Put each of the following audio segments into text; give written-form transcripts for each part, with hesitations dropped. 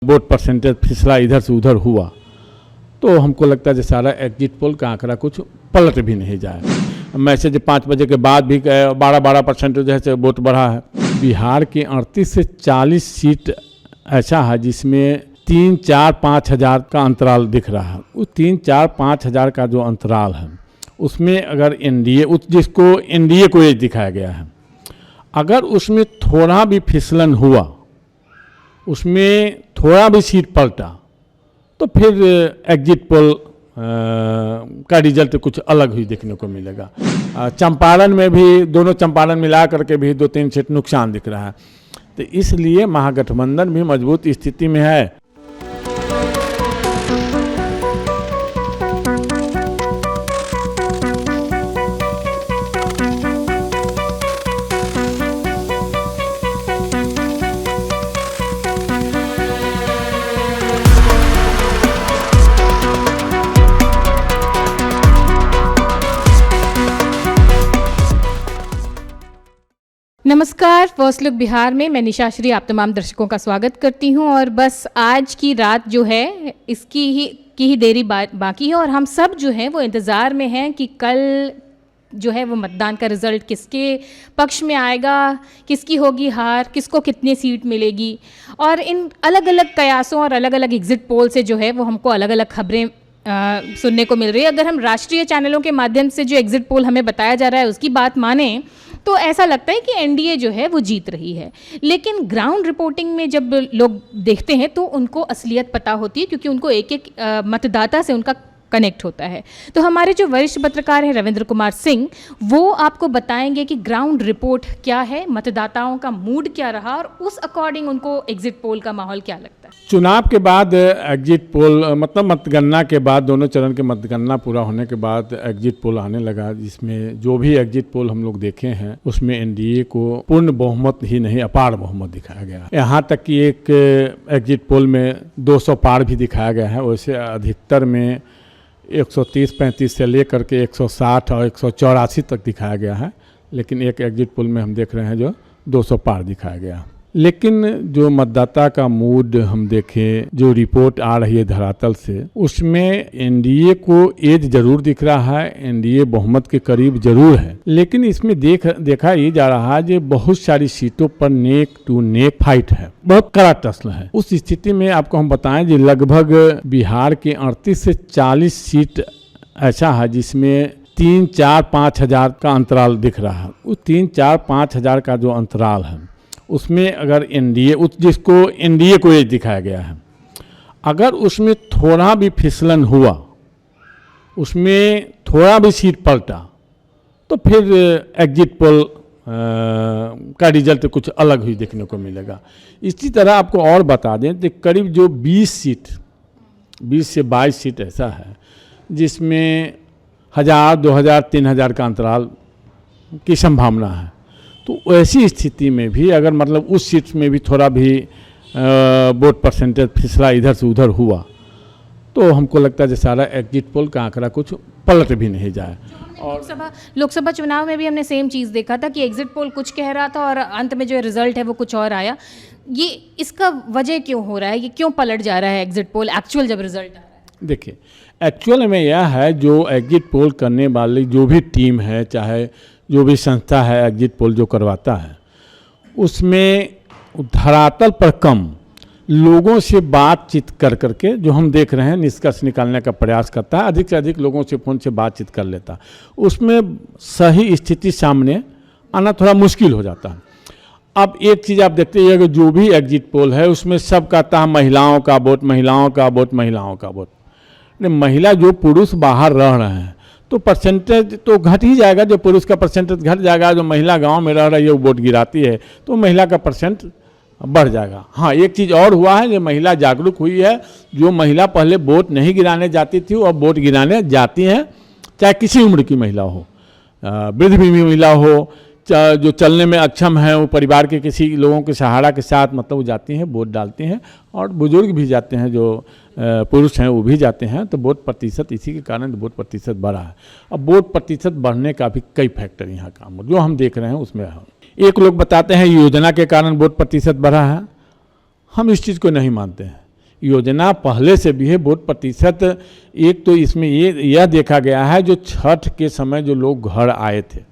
Vote percentage फिसला इधर से उधर हुआ तो हमको लगता है कि सारा एग्जिट पोल का आंकड़ा कुछ पलट भी नहीं जाए। मैसेज 5 बजे के बाद भी 12% जो है वोट बढ़ा है। बिहार की 38 से 40 सीट ऐसा है जिसमें 3-4-5 हज़ार का अंतराल दिख रहा है। उस 3-4-5 हज़ार का जो अंतराल है उसमें अगर एनडीए जिसको एनडीए को एज दिखाया गया है, अगर उसमें थोड़ा भी फिसलन हुआ, उसमें थोड़ा भी सीट पलटा तो फिर एग्जिट पोल का रिजल्ट कुछ अलग ही देखने को मिलेगा। चंपारण में भी दोनों चंपारण मिला करके भी 2-3 सीट नुकसान दिख रहा है। तो इसलिए महागठबंधन भी मजबूत स्थिति में है। नमस्कार, फर्स्ट लुक बिहार में मैं निशा श्री आप तमाम दर्शकों का स्वागत करती हूं। और बस आज की रात जो है इसकी ही देरी बाकी है और हम सब जो है वो इंतज़ार में हैं कि कल जो है वो मतदान का रिज़ल्ट किसके पक्ष में आएगा, किसकी होगी हार, किसको कितनी सीट मिलेगी। और इन अलग अलग कयासों और अलग अलग एग्ज़िट पोल से जो है वो हमको अलग अलग खबरें सुनने को मिल रही है। अगर हम राष्ट्रीय चैनलों के माध्यम से जो एग्ज़िट पोल हमें बताया जा रहा है उसकी बात माने तो ऐसा लगता है कि एनडीए जो है वो जीत रही है। लेकिन ग्राउंड रिपोर्टिंग में जब लोग देखते हैं तो उनको असलियत पता होती है, क्योंकि उनको एक एक मतदाता से उनका कनेक्ट होता है। तो हमारे जो वरिष्ठ पत्रकार हैं रविंद्र कुमार सिंह, वो आपको बताएंगे कि ग्राउंड रिपोर्ट क्या है, मतदाताओं का मूड क्या रहा और उस अकॉर्डिंग उनको एग्जिट पोल का माहौल क्या लगता है। चुनाव के बाद एग्जिट पोल मतलब मतगणना के बाद, दोनों चरण के मतगणना पूरा होने के बाद एग्जिट पोल आने लगा, जिसमें जो भी एग्जिट पोल हम लोग देखे हैं उसमें एनडीए को पूर्ण बहुमत ही नहीं अपार बहुमत दिखाया गया। यहाँ तक कि एक एग्जिट पोल में 200 पार भी दिखाया गया है। वैसे अधिकतर में 130-35 से लेकर के 160 और 184 तक दिखाया गया है, लेकिन एक एग्जिट पोल में हम देख रहे हैं जो 200 पार दिखाया गया। लेकिन जो मतदाता का मूड हम देखें, जो रिपोर्ट आ रही है धरातल से, उसमें एनडीए को एज जरूर दिख रहा है, एनडीए बहुमत के करीब जरूर है। लेकिन इसमें देखा ये जा रहा है कि बहुत सारी सीटों पर नेक टू नेक फाइट है, बहुत कड़ा टसल है। उस स्थिति में आपको हम बताएं कि लगभग बिहार के 38 से 40 सीट ऐसा है जिसमें 3-4-5 हज़ार का अंतराल दिख रहा है। उस 3-4-5 हज़ार का जो अंतराल है उसमें अगर एनडीए जिसको एनडीए को एज दिखाया गया है, अगर उसमें थोड़ा भी फिसलन हुआ, उसमें थोड़ा भी सीट पलटा तो फिर एग्जिट पोल का रिजल्ट कुछ अलग ही देखने को मिलेगा। इसी तरह आपको और बता दें कि करीब जो 20 से 22 सीट ऐसा है जिसमें 1000, 2000, 3000 का अंतराल की संभावना है। तो ऐसी स्थिति में भी अगर मतलब उस सीट में भी थोड़ा भी वोट परसेंटेज फिसला इधर से उधर हुआ तो हमको लगता है कि सारा एग्जिट पोल का आंकड़ा कुछ पलट भी नहीं जाए। और लोकसभा चुनाव में भी हमने सेम चीज़ देखा था कि एग्जिट पोल कुछ कह रहा था और अंत में जो रिजल्ट है वो कुछ और आया। ये इसका वजह क्यों हो रहा है, ये क्यों पलट जा रहा है एग्जिट पोल एक्चुअल जब रिजल्ट आ रहा है? देखिए, एक्चुअल में यह है जो एग्जिट पोल करने वाली जो भी टीम है, चाहे जो भी संस्था है एग्जिट पोल जो करवाता है, उसमें धरातल पर कम लोगों से बातचीत कर करके जो हम देख रहे हैं निष्कर्ष निकालने का प्रयास करता है। अधिक से अधिक लोगों से फ़ोन से बातचीत कर लेता है, उसमें सही स्थिति सामने आना थोड़ा मुश्किल हो जाता है। अब एक चीज़ आप देखते हैं कि जो भी एग्जिट पोल है उसमें सब कहता है महिलाओं का वोट, महिलाओं का वोट, महिलाओं का वोट। महिला जो पुरुष बाहर रह रहे हैं तो परसेंटेज तो घट ही जाएगा। जो पुरुष का परसेंटेज घट जाएगा, जो महिला गांव में रह रही है वो वोट गिराती है तो महिला का परसेंट बढ़ जाएगा। हाँ, एक चीज़ और हुआ है, जो महिला जागरूक हुई है। जो महिला पहले वोट नहीं गिराने जाती थी और वोट गिराने जाती हैं, चाहे किसी उम्र की महिला हो, वृद्ध भी महिला हो, जो चलने में अक्षम है, वो परिवार के किसी लोगों के सहारा के साथ मतलब वो जाती हैं, वोट डालती हैं। और बुजुर्ग भी जाते हैं, जो पुरुष हैं वो भी जाते हैं। तो वोट प्रतिशत, इसी के कारण वोट प्रतिशत बढ़ा है। अब वोट प्रतिशत बढ़ने का भी कई फैक्टर यहाँ काम जो हम देख रहे हैं उसमें है। एक लोग बताते हैं योजना के कारण वोट प्रतिशत बढ़ा है, हम इस चीज़ को नहीं मानते हैं। योजना पहले से भी है। वोट प्रतिशत एक तो इसमें यह देखा गया है, जो छठ के समय जो लोग घर आए थे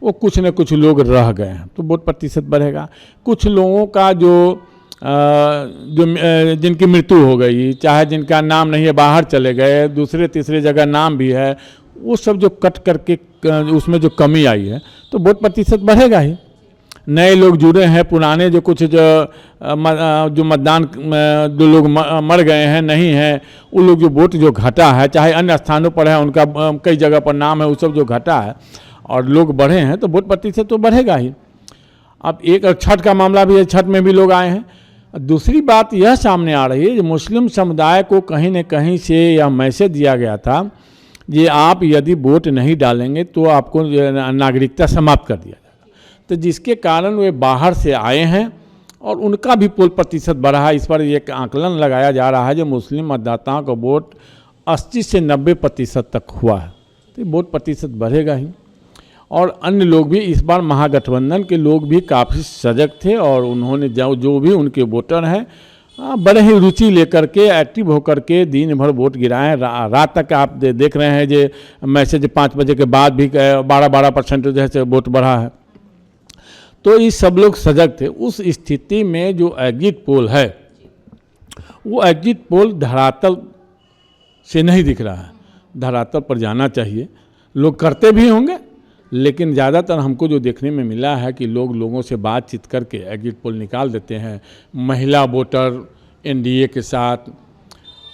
वो कुछ न कुछ लोग रह गए हैं, तो वोट प्रतिशत बढ़ेगा। कुछ लोगों का जिनकी मृत्यु हो गई, चाहे जिनका नाम नहीं है बाहर चले गए, दूसरे तीसरे जगह नाम भी है, वो सब जो कट करके उसमें जो कमी आई है तो वोट प्रतिशत बढ़ेगा ही। नए लोग जुड़े हैं, पुराने जो कुछ जो मतदान जो लोग मर गए हैं नहीं हैं, वो लोग जो वोट जो घटा है, चाहे अन्य स्थानों पर है उनका कई जगह पर नाम है, वो सब जो घटा है और लोग बढ़े हैं तो वोट प्रतिशत तो बढ़ेगा ही। अब एक छठ का मामला भी है, छठ में भी लोग आए हैं। दूसरी बात यह सामने आ रही है, जो मुस्लिम समुदाय को कहीं न कहीं से यह मैसेज दिया गया था कि आप यदि वोट नहीं डालेंगे तो आपको नागरिकता समाप्त कर दिया जाएगा, तो जिसके कारण वे बाहर से आए हैं और उनका भी पोल प्रतिशत बढ़ा है। इस पर एक आकलन लगाया जा रहा है, जो मुस्लिम मतदाताओं का वोट 80 से 90% तक हुआ है, तो वोट प्रतिशत बढ़ेगा ही। और अन्य लोग भी इस बार महागठबंधन के लोग भी काफ़ी सजग थे और उन्होंने जो भी उनके वोटर हैं बड़े ही रुचि लेकर के एक्टिव होकर के दिन भर वोट गिराएं। रात तक आप देख रहे हैं जो मैसेज 5 बजे के बाद भी 12% जैसे वोट बढ़ा है, तो ये सब लोग सजग थे। उस स्थिति में जो एग्जिट पोल है वो एग्जिट पोल धरातल से नहीं दिख रहा है, धरातल पर जाना चाहिए। लोग करते भी होंगे, लेकिन ज़्यादातर हमको जो देखने में मिला है कि लोगों से बातचीत करके एग्जिट पोल निकाल देते हैं। महिला वोटर एनडीए के साथ,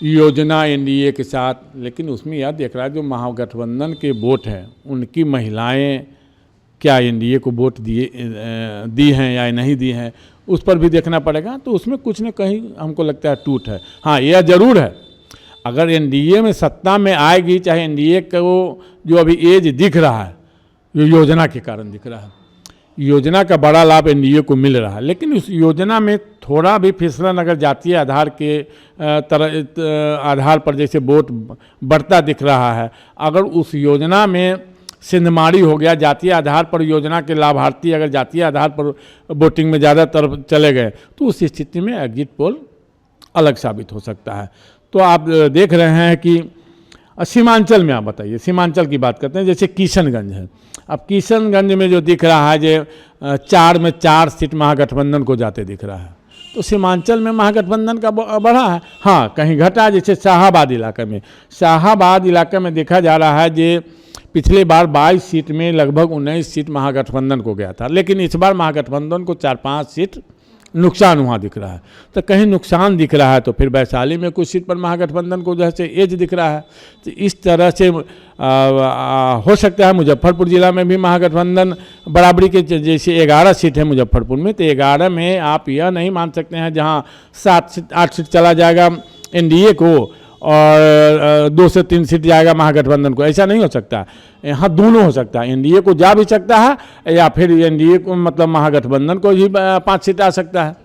योजना एनडीए के साथ, लेकिन उसमें यह देख रहा है जो महागठबंधन के वोट हैं उनकी महिलाएं क्या एनडीए को वोट दी हैं या नहीं दी हैं, उस पर भी देखना पड़ेगा। तो उसमें कुछ न कहीं हमको लगता है टूट है। हाँ, यह ज़रूर है, अगर एनडीए में सत्ता में आएगी, चाहे एनडीए को जो अभी एज दिख रहा है ये योजना के कारण दिख रहा है, योजना का बड़ा लाभ एनडीए को मिल रहा है, लेकिन उस योजना में थोड़ा भी फिसलन अगर जातीय आधार के आधार पर जैसे वोट बढ़ता दिख रहा है, अगर उस योजना में सिंधमारी हो गया, जातीय आधार पर योजना के लाभार्थी अगर जातीय आधार पर वोटिंग में ज़्यादातर चले गए, तो उस स्थिति में एग्जिट पोल अलग साबित हो सकता है। तो आप देख रहे हैं कि सीमांचल में, आप बताइए, सीमांचल की बात करते हैं, जैसे किशनगंज है। अब किशनगंज में जो दिख रहा है जो 4 में 4 सीट महागठबंधन को जाते दिख रहा है, तो सीमांचल में महागठबंधन का बढ़ा है। हाँ, कहीं घटा, जैसे शाहाबाद इलाके में देखा जा रहा है कि पिछले बार 22 सीट में लगभग 19 सीट महागठबंधन को गया था, लेकिन इस बार महागठबंधन को 4-5 सीट नुकसान वहाँ दिख रहा है। तो कहीं नुकसान दिख रहा है तो फिर वैशाली में कुछ सीट पर महागठबंधन को जैसे एज दिख रहा है। तो इस तरह से हो सकता है मुजफ्फरपुर जिला में भी महागठबंधन बराबरी के, जैसे 11 सीट है मुजफ्फरपुर में, तो 11 में आप यह नहीं मान सकते हैं जहाँ 7-8 सीट चला जाएगा एनडीए को और 2 से 3 सीट जाएगा महागठबंधन को, ऐसा नहीं हो सकता। यहाँ दोनों हो सकता है, एनडीए को जा भी सकता है या फिर एनडीए को मतलब महागठबंधन को ही 5 सीट आ सकता है।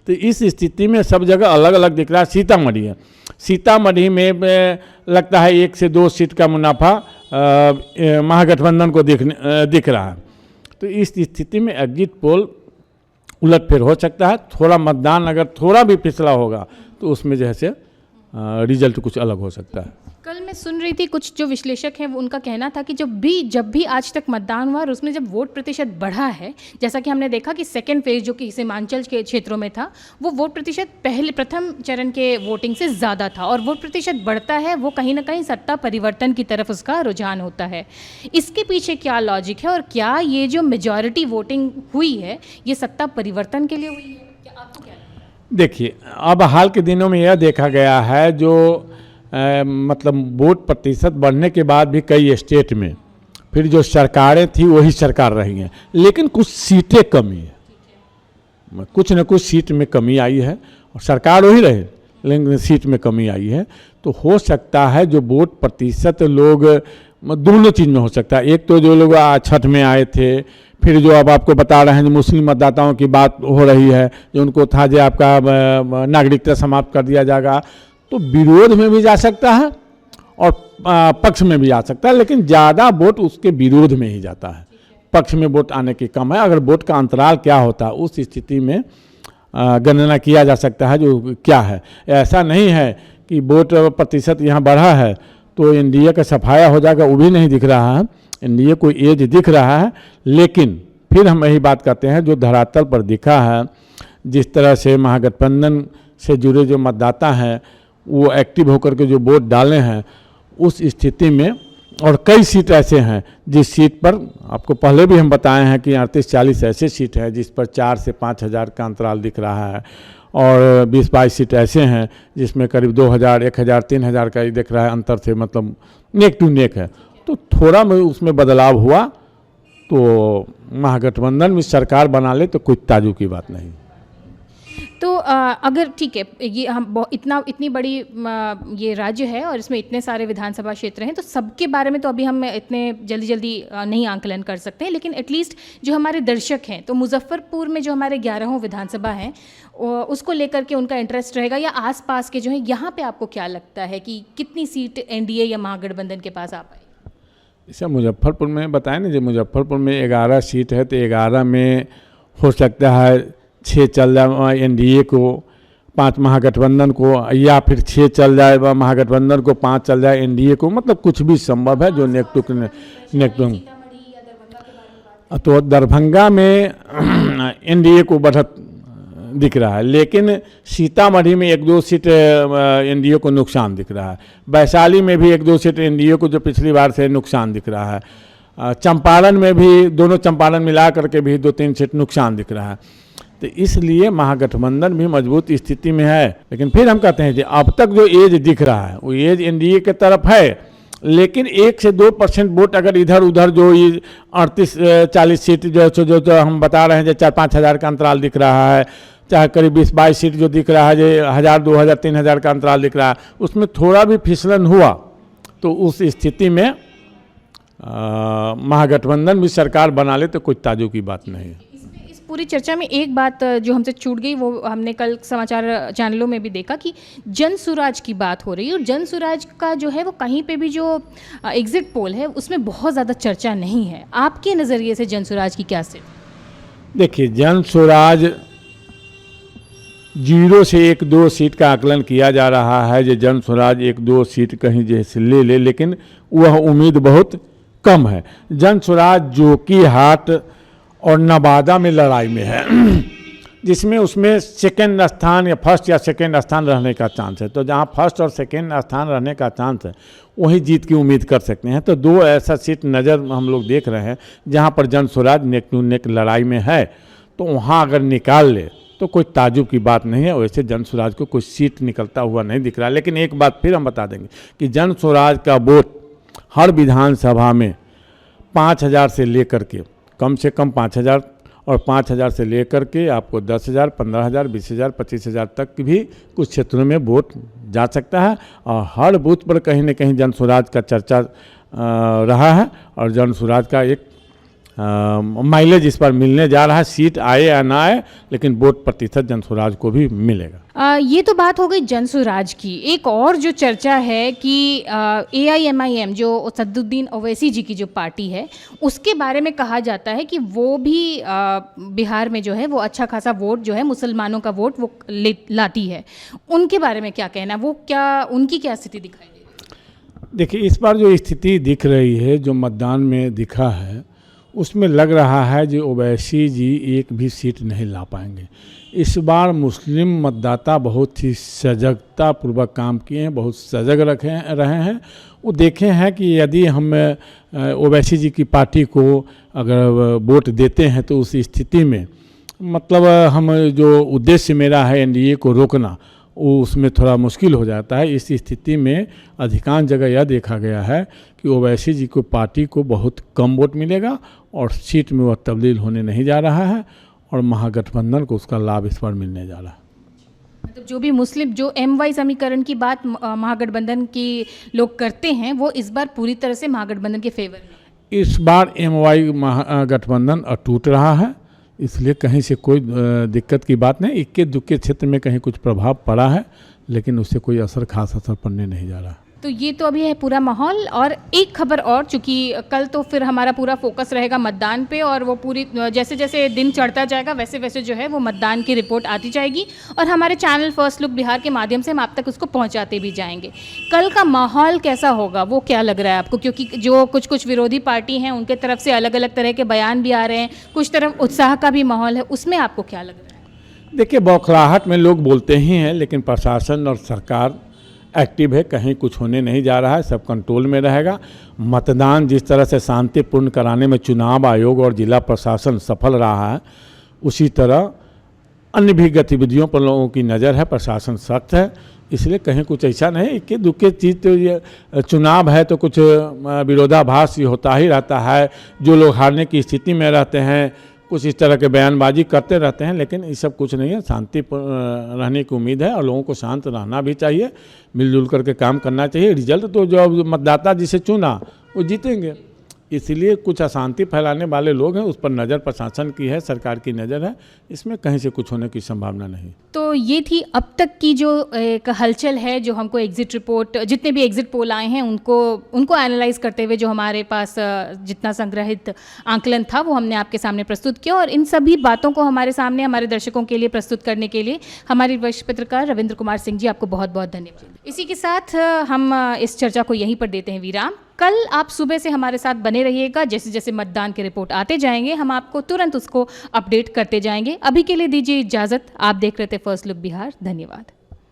तो इस स्थिति में सब जगह अलग अलग दिख रहा है। सीतामढ़ी है, सीतामढ़ी में लगता है 1 से 2 सीट का मुनाफा महागठबंधन को दिख रहा है। तो इस स्थिति में एग्जिट पोल उलटफेर हो सकता है। थोड़ा मतदान अगर थोड़ा भी पिछला होगा तो उसमें जैसे रिजल्ट कुछ अलग हो सकता है। कल मैं सुन रही थी कुछ जो विश्लेषक हैं वो उनका कहना था कि जब भी आज तक मतदान हुआ और उसमें जब वोट प्रतिशत बढ़ा है, जैसा कि हमने देखा कि सेकेंड फेज जो कि सीमांचल के क्षेत्रों में था, वो वोट प्रतिशत प्रथम चरण के वोटिंग से ज़्यादा था और वोट प्रतिशत बढ़ता है वो कहीं ना कहीं सत्ता परिवर्तन की तरफ उसका रुझान होता है। इसके पीछे क्या लॉजिक है और क्या ये जो मेजॉरिटी वोटिंग हुई है ये सत्ता परिवर्तन के लिए हुई है, क्या आपको क्या? देखिए, अब हाल के दिनों में यह देखा गया है जो मतलब वोट प्रतिशत बढ़ने के बाद भी कई स्टेट में फिर जो सरकारें थी वही सरकार रही हैं, लेकिन कुछ सीटें कमी है, कुछ न कुछ सीट में कमी आई है और सरकार वही रहे लेकिन सीट में कमी आई है। तो हो सकता है जो वोट प्रतिशत लोग दोनों चीज़ में हो सकता है। एक तो जो लोग छठ में आए थे, फिर जो अब आपको बता रहे हैं जो मुस्लिम मतदाताओं की बात हो रही है, जो उनको था जो आपका नागरिकता समाप्त कर दिया जाएगा, तो विरोध में भी जा सकता है और पक्ष में भी आ सकता है, लेकिन ज़्यादा वोट उसके विरोध में ही जाता है, पक्ष में वोट आने की कम है। अगर वोट का अंतराल क्या होता है उस स्थिति में गणना किया जा सकता है जो क्या है। ऐसा नहीं है कि वोट प्रतिशत यहाँ बढ़ा है तो एनडीए का सफाया हो जाएगा, वो भी नहीं दिख रहा है। एनडीए को एज दिख रहा है, लेकिन फिर हम यही बात करते हैं जो धरातल पर दिखा है, जिस तरह से महागठबंधन से जुड़े जो मतदाता हैं वो एक्टिव होकर के जो वोट डाले हैं, उस स्थिति में और कई सीट ऐसे हैं जिस सीट पर आपको पहले भी हम बताए हैं कि 38-40 ऐसे सीट है जिस पर 4 से 5 हज़ार का अंतराल दिख रहा है, और 20-22 सीट ऐसे हैं जिसमें करीब 2000, 1000, 3000 का ही दिख रहा है अंतर से, मतलब नेक टू नेक है। तो थोड़ा में उसमें बदलाव हुआ तो महागठबंधन में सरकार बना ले तो कोई ताजुब की बात नहीं। तो अगर ठीक है, ये हम इतनी बड़ी ये राज्य है और इसमें इतने सारे विधानसभा क्षेत्र हैं, तो सबके बारे में तो अभी हम इतने जल्दी नहीं आंकलन कर सकते हैं, लेकिन एटलीस्ट जो हमारे दर्शक हैं, तो मुजफ्फरपुर में जो हमारे 11 विधानसभा हैं उसको लेकर के उनका इंटरेस्ट रहेगा, या आसपास के जो है यहाँ पे आपको क्या लगता है कि कितनी सीट एनडीए या महागठबंधन के पास आ पाएगी? जैसे मुजफ्फरपुर में बताया ना, जो मुजफ्फरपुर में 11 सीट है तो 11 में हो सकता है 6 चल जाए एनडीए को, 5 महागठबंधन को, या फिर 6 चल जाए महागठबंधन को, 5 चल जाए एनडीए को, मतलब कुछ भी संभव है जो नेक टू। तो दरभंगा में एनडीए को बढ़त दिख रहा है, लेकिन सीतामढ़ी में 1-2 सीट एनडीए को नुकसान दिख रहा है। वैशाली में भी 1-2 सीट एनडीए को जो पिछली बार से नुकसान दिख रहा है। चंपारण में भी, दोनों चंपारण मिला करके भी 2-3 सीट नुकसान दिख रहा है। तो इसलिए महागठबंधन भी मजबूत स्थिति में है, लेकिन फिर हम कहते हैं कि अब तक जो एज दिख रहा है वो एज एनडीए के तरफ है, लेकिन 1 से 2% वोट अगर इधर उधर जो 38-40 सीट जो हम बता रहे हैं, जो 4-5 हज़ार का अंतराल दिख रहा है, चाहे करीब 20-22 सीट जो दिख रहा है, जो 1000, 2000, 3000 का अंतराल दिख रहा है, उसमें थोड़ा भी फिसलन हुआ तो उस स्थिति में महागठबंधन भी सरकार बना ले तो कोई ताजुब की बात नहीं है। इस पूरी चर्चा में एक बात जो हमसे छूट गई, वो हमने कल समाचार चैनलों में भी देखा कि जन सुराज की बात हो रही है, और जन सुराज का जो है वो कहीं पे भी जो एग्जिट पोल है उसमें बहुत ज़्यादा चर्चा नहीं है। आपके नज़रिए से जन सुराज की क्या स्थिति? देखिए, जन सुराज 0 से 1-2 सीट का आकलन किया जा रहा है, जो जन स्वराज 1-2 सीट कहीं जैसे ले, लेकिन वह उम्मीद बहुत कम है। जन स्वराज जोकीहाट और नवादा में लड़ाई में है, जिसमें उसमें सेकेंड स्थान या फर्स्ट या सेकेंड स्थान रहने का चांस है। तो जहां फर्स्ट और सेकेंड स्थान रहने का चांस है वहीं जीत की उम्मीद कर सकते हैं। तो 2 ऐसा सीट नज़र हम लोग देख रहे हैं जहां पर जन स्वराज नेक टू नेक लड़ाई में है, तो वहाँ अगर निकाल ले तो कोई ताजुब की बात नहीं है। वैसे जन स्वराज को कोई सीट निकलता हुआ नहीं दिख रहा, लेकिन एक बात फिर हम बता देंगे कि जन स्वराज का वोट हर विधानसभा में 5000 से लेकर के, कम से कम 5000 और 5000 से लेकर के आपको 10,000, 15,000, 20,000, 25,000 तक भी कुछ क्षेत्रों में वोट जा सकता है। और हर बूथ पर कहीं न कहीं जन स्वराज का चर्चा रहा है, और जन स्वराज का एक माइलेज इस पर मिलने जा रहा है। सीट आए या ना आए, लेकिन वोट प्रतिशत जन स्वराज को भी मिलेगा। ये तो बात हो गई जन स्वराज की। एक और जो चर्चा है कि AIMIM जो असदुद्दीन ओवैसी जी की जो पार्टी है, उसके बारे में कहा जाता है कि वो भी बिहार में जो है वो अच्छा खासा वोट जो है, मुसलमानों का वोट वो लाती है। उनके बारे में क्या कहना, वो क्या, उनकी क्या स्थिति दिखाई दे रही है? देखिए, इस बार जो स्थिति दिख रही है, जो मतदान में दिखा है, उसमें लग रहा है कि ओवैसी जी एक भी सीट नहीं ला पाएंगे। इस बार मुस्लिम मतदाता बहुत ही सजगता पूर्वक काम किए हैं, बहुत सजग रहे हैं। वो देखे हैं कि यदि हम ओवैसी जी की पार्टी को अगर वोट देते हैं तो उस स्थिति में मतलब हम जो उद्देश्य मेरा है एनडीए को रोकना, वो उसमें थोड़ा मुश्किल हो जाता है। इस स्थिति में अधिकांश जगह यह देखा गया है कि ओवैसी जी को पार्टी को बहुत कम वोट मिलेगा और सीट में वह तब्दील होने नहीं जा रहा है, और महागठबंधन को उसका लाभ इस बार मिलने जा रहा है। मतलब जो भी मुस्लिम जो MY समीकरण की बात महागठबंधन की लोग करते हैं, वो इस बार पूरी तरह से महागठबंधन के फेवर में। इस बार MY महागठबंधन अटूट रहा है, इसलिए कहीं से कोई दिक्कत की बात नहीं। इक्के दुक्के क्षेत्र में कहीं कुछ प्रभाव पड़ा है, लेकिन उससे कोई खास असर पड़ने नहीं जा रहा। तो ये तो अभी है पूरा माहौल। और एक खबर और, चूंकि कल तो फिर हमारा पूरा फोकस रहेगा मतदान पे, और वो पूरी जैसे जैसे दिन चढ़ता जाएगा वैसे वैसे जो है वो मतदान की रिपोर्ट आती जाएगी, और हमारे चैनल फर्स्ट लुक बिहार के माध्यम से हम आप तक उसको पहुंचाते भी जाएंगे। कल का माहौल कैसा होगा वो क्या लग रहा है आपको? क्योंकि जो कुछ विरोधी पार्टी हैं उनके तरफ से अलग अलग तरह के बयान भी आ रहे हैं, कुछ तरफ उत्साह का भी माहौल है, उसमें आपको क्या लग रहा है? देखिए, बौखलाहट में लोग बोलते ही हैं, लेकिन प्रशासन और सरकार एक्टिव है, कहीं कुछ होने नहीं जा रहा है, सब कंट्रोल में रहेगा। मतदान जिस तरह से शांतिपूर्ण कराने में चुनाव आयोग और जिला प्रशासन सफल रहा है, उसी तरह अन्य भी गतिविधियों पर लोगों की नज़र है, प्रशासन सख्त है, इसलिए कहीं कुछ ऐसा नहीं। इक्के दुक्के चीज़ तो ये चुनाव है तो कुछ विरोधाभास होता ही रहता है, जो लोग हारने की स्थिति में रहते हैं कुछ इस तरह के बयानबाजी करते रहते हैं, लेकिन ये सब कुछ नहीं है। शांति रहने की उम्मीद है और लोगों को शांत रहना भी चाहिए, मिलजुल करके काम करना चाहिए। रिजल्ट तो जो मतदाता जिसे चुना वो जीतेंगे, इसलिए कुछ अशांति फैलाने वाले लोग हैं उस पर नज़र प्रशासन की है, सरकार की नज़र है, इसमें कहीं से कुछ होने की संभावना नहीं। तो ये थी अब तक की जो एक हलचल है, जो हमको एग्जिट रिपोर्ट, जितने भी एग्जिट पोल आए हैं उनको एनालाइज करते हुए जो हमारे पास जितना संग्रहित आंकलन था वो हमने आपके सामने प्रस्तुत किया, और इन सभी बातों को हमारे सामने हमारे दर्शकों के लिए प्रस्तुत करने के लिए हमारे वरिष्ठ पत्रकार रविंद्र कुमार सिंह जी, आपको बहुत बहुत धन्यवाद। इसी के साथ हम इस चर्चा को यहीं पर देते हैं विराम। कल आप सुबह से हमारे साथ बने रहिएगा, जैसे जैसे मतदान के रिपोर्ट आते जाएंगे हम आपको तुरंत उसको अपडेट करते जाएंगे। अभी के लिए दीजिए इजाज़त। आप देख रहे थे फर्स्ट लुक बिहार। धन्यवाद।